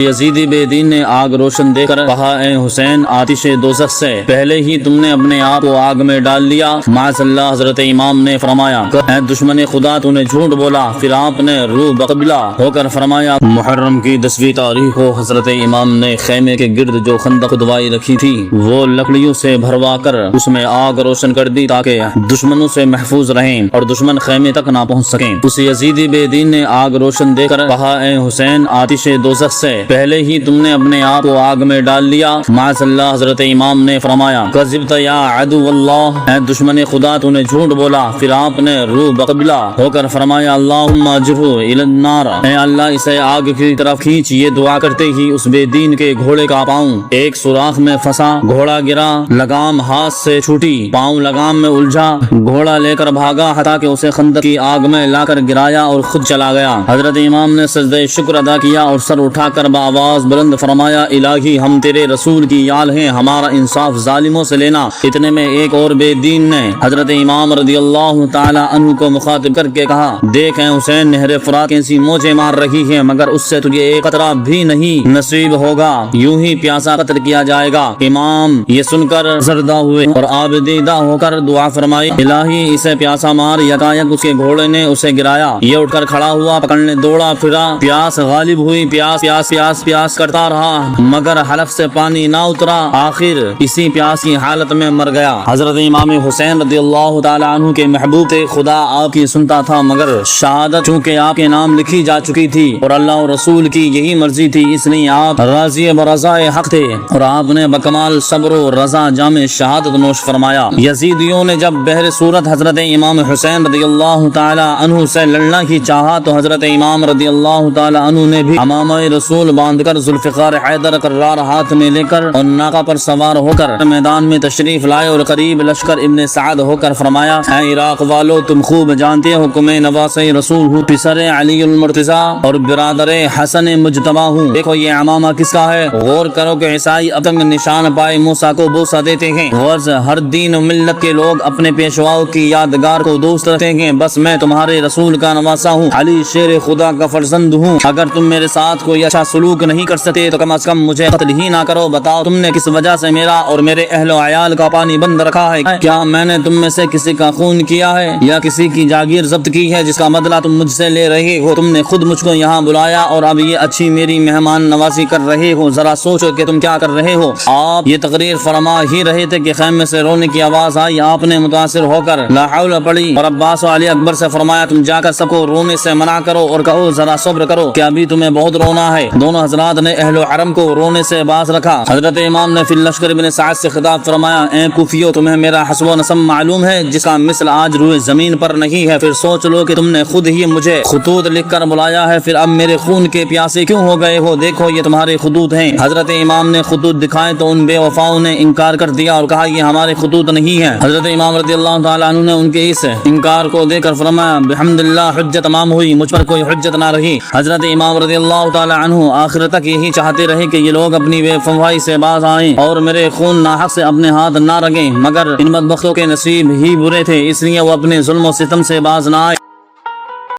یزیدی بے دین نے آگ روشن دے کر کہا، اے حسین، آتش دوزخ سے پہلے ہی تم نے اپنے آپ کو آگ میں ڈال لیا۔ معاذ اللہ۔ حضرت امام نے فرمایا، اے دشمن خدا، تو نے جھوٹ بولا۔ پھر آپ نے روح بقبلہ ہو کر فرمایا، محرم کی 10ویں تاریخ کو حضرت امام نے خیمے کے گرد جو خندق کھدوائی رکھی تھی وہ لکڑیوں سے بھروا کر اس میں آگ روشن کر دی تاکہ دشمنوں سے محفوظ رہیں اور دشمن خیمے تک نہ پہنچ سکیں۔ اس یزیدی بے دین نے آگ روشن دے کر کہا، اے حسین، آتش دوزخ سے پہلے ہی تم نے اپنے آپ کو آگ میں ڈال لیا۔ معاذ اللہ۔ حضرت امام نے فرمایا، کذبت یا عدو اللہ، اے دشمن خدا، تو نے جھوٹ بولا۔ پھر آپ نے روح بقبلہ ہو کر فرمایا، اللہم اجرہ الی النار، اے اللہ اسے آگ کی طرف کھینچ۔ یہ دعا کرتے ہی اس بے دین کے گھوڑے کا پاؤں ایک سوراخ میں پھنسا، گھوڑا گرا، لگام ہاتھ سے چھوٹی، پاؤں لگام میں الجھا، گھوڑا لے کر بھاگا حتیٰ کہ اسے خندق کی آگ میں لا کر گرایا اور خود چلا گیا۔ حضرت امام نے سجدہ شکر ادا کیا اور سر اٹھا کر بآواز بلند فرمایا، الہی ہم تیرے رسول کی یال ہیں، ہمارا انصاف ظالموں سے لینا۔ اتنے میں ایک اور بے دین نے حضرت امام رضی اللہ تعالی عنہ کو مخاطب کر کے کہا، دیکھ اے حسین، نہر فرات کیسی موجیں مار رہی ہے مگر اس سے تجھے ایک قطرہ بھی نہیں نصیب ہوگا، یوں ہی پیاسا قتل کیا جائے گا۔ امام یہ سن کر زردہ ہوئے اور آبدیدہ ہو کر دعا فرمائی، الہی اسے پیاسا مار۔ یکایک اس کے گھوڑے نے اسے گرایا، یہ اٹھ کر کھڑا ہوا، پکڑنے دوڑا پھرا، پیاس غالب ہوئی، پیاس پیاس پیاس پیاس کرتا رہا مگر حلق سے پانی نہ اترا، آخر اسی پیاس کی حالت میں مر گیا۔ حضرت امام حسین رضی اللہ تعالی عنہ کے محبوب تھے، خدا آپ کی سنتا تھا مگر شہادت چونکہ آپ کے نام لکھی جا چکی تھی اور اللہ اور رسول کی یہی مرضی تھی، اس لیے آپ راضی برضائے حق تھے اور آپ نے بکمال صبر و رضا جام شہادت نوش فرمایا۔ یزیدیوں نے جب بہر صورت حضرت امام حسین رضی اللہ تعالی عنہ سے لڑنا کی چاہا تو حضرت امام رضی اللہ تعالی عنہ نے بھی امامہ رسول باندھ کر ذوالفقار حیدر کرار ہاتھ میں لے کر اور ناقہ پر سوار ہو کر میدان میں تشریف لائے اور قریب لشکر ابن سعد ہو کر فرمایا، اے عراق والو، تم خوب جانتے ہو کہ میں نواس رسول ہوں، پسر علی المرتضی اور برادر حسن مجتبی ہوں۔ دیکھو یہ امامہ کس کا ہے، غور کرو کہ عیسائی اب تک نشان پائے موسیٰ کو بوسہ دیتے ہیں، غرض ہر دین و ملت کے لوگ اپنے پیشواؤں کی یادگار کو دوست رکھتے ہیں، بس میں تمہارے رسول کا نواسا ہوں، علی شیر خدا کا فرزند ہوں۔ اگر تم میرے ساتھ کوئی اچھا سلوک نہیں کر سکتے تو کم از کم مجھے قتل ہی نہ کرو۔ بتاؤ تم نے کس وجہ سے میرا اور میرے اہل و عیال کا پانی بند رکھا ہے؟ کیا میں نے تم میں سے کسی کا خون کیا ہے یا کسی کی جاگیر ضبط کی ہے جس کا بدلہ تم مجھ سے لے رہے ہو؟ تم نے خود مجھ کو یہاں بلایا اور اب یہ اچھی میری مہمان نوازی کر رہے ہو، ذرا سوچو کہ تم کیا کر رہے ہو۔ آپ یہ تقریر فرما ہی رہے تھے کہ خیمے سے رونے کی آواز آئی، آپ نے متاثر ہو کر لا حول پڑھی اور عباس و علی اکبر سے فرمایا، تم جا کر سب کو رونے سے منع کرو اور کہو ذرا صبر کرو کہ ابھی تمہیں بہت رونا ہے۔ دونوں حضرات نے اہل و حرم کو رونے سے باز رکھا۔ حضرت امام نے فی لشکر ابن سعد سے خطاب فرمایا، اے کوفیو، تمہیں میرا حسب و نسب معلوم ہے جس کا مثل آج روئے زمین پر نہیں ہے، پھر سوچ لو کہ تم نے خود ہی مجھے خطوط لکھ کر بلایا ہے، پھر اب میرے خون کے پیاسے کیوں ہو گئے ہو؟ دیکھو یہ تمہارے خطوط ہیں۔ حضرت امام نے خطوط دکھائے تو ان بے وفاؤں نے انکار کر دیا اور کہا یہ ہمارے خطوط نہیں ہیں۔ حضرت امام رضی اللہ تعالی عنہ نے ان کے اس انکار کو دیکھ کر فرمایا، بحمداللہ حجت تمام ہوئی، مجھ پر کوئی حجت نہ رہی۔ حضرت امام رضی اللہ تعالی عنہ آخر تک یہی چاہتے رہے کہ یہ لوگ اپنی بے وفائی سے باز آئیں اور میرے خون ناحق سے اپنے ہاتھ نہ رگیں، مگر ان بدبختوں کے نصیب ہی برے تھے، اس لیے وہ اپنے ظلم و ستم سے باز نہ آئے۔